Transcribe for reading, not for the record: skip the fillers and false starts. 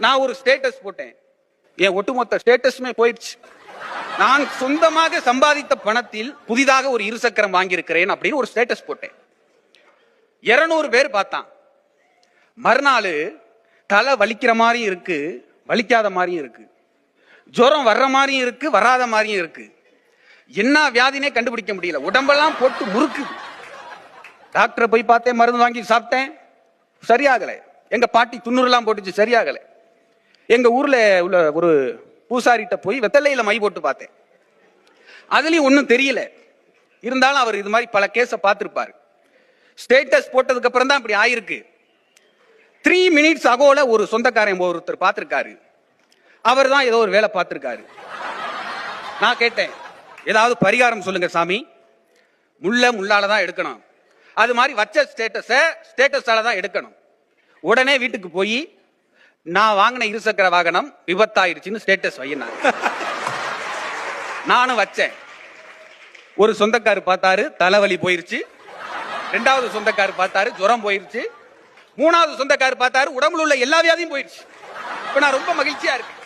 நான் ஒரு ஸ்டேட்டஸ் போட்டேன். என் ஒட்டுமொத்த ஸ்டேட்டஸுமே போயிடுச்சு. நான் சொந்தமாக சம்பாதித்த பணத்தில் புதிதாக ஒரு இருசக்கரம் வாங்கியிருக்கிறேன் அப்படின்னு ஒரு ஸ்டேட்டஸ் போட்டேன். 200 பேர் பார்த்தான். மறுநாள் தலை வலிக்கிற மாதிரியும் இருக்கு, வலிக்காத மாதிரியும் இருக்கு, ஜுரம் வர்ற மாதிரியும் இருக்கு, வராத மாதிரியும் இருக்கு. என்ன வியாதினே கண்டுபிடிக்க முடியல. உடம்பெல்லாம் போட்டு முறுக்குது. டாக்டரை போய் பார்த்தேன், மருந்து வாங்கி சாப்பிட்டேன், சரியாகல. எங்க பாட்டி துண்ணூறுலாம் போட்டுச்சு, சரியாகல. எங்க ஊர்ல உள்ள ஒரு பூசாரிட்ட போய் வெத்தலையில மை போட்டு பார்த்தேன், அதுலயும் ஒன்னும் தெரியல. இருந்தாலும் அவர் இது மாதிரி பல கேஸ பார்த்திருப்பாரு. ஸ்டேட்டஸ் போட்டதுக்கு அப்புறம் தான் இப்படி ஆயிருக்கு. 3 minutes அகோல ஒரு சொந்தக்காரன் ஒருத்தர் பார்த்திருக்காரு. அவர் தான் ஏதோ ஒரு வேலை பார்த்திருக்காரு. நான் கேட்டேன், ஏதாவது பரிகாரம் சொல்லுங்க சாமி. முள்ளால தான் எடுக்கணும், அது மாதிரி வச்ச ஸ்டேட்டஸால தான் எடுக்கணும். உடனே வீட்டுக்கு போய் நான் வாங்கின இருசக்கர வாகனம் விபத்தாயிடுச்சுன்னு ஸ்டேட்டஸ் வையினார். நானும் வச்சேன். ஒரு சொந்தக்காரு பார்த்தாரு, தலைவலி போயிருச்சு. 2வது சொந்தக்காரு பார்த்தாரு, ஜுரம் போயிருச்சு. 3வது சொந்தக்காரு பார்த்தாரு, உடம்புல உள்ள எல்லா வியாதியும் போயிருச்சு. இப்ப நான் ரொம்ப மகிழ்ச்சியா இருக்கேன்.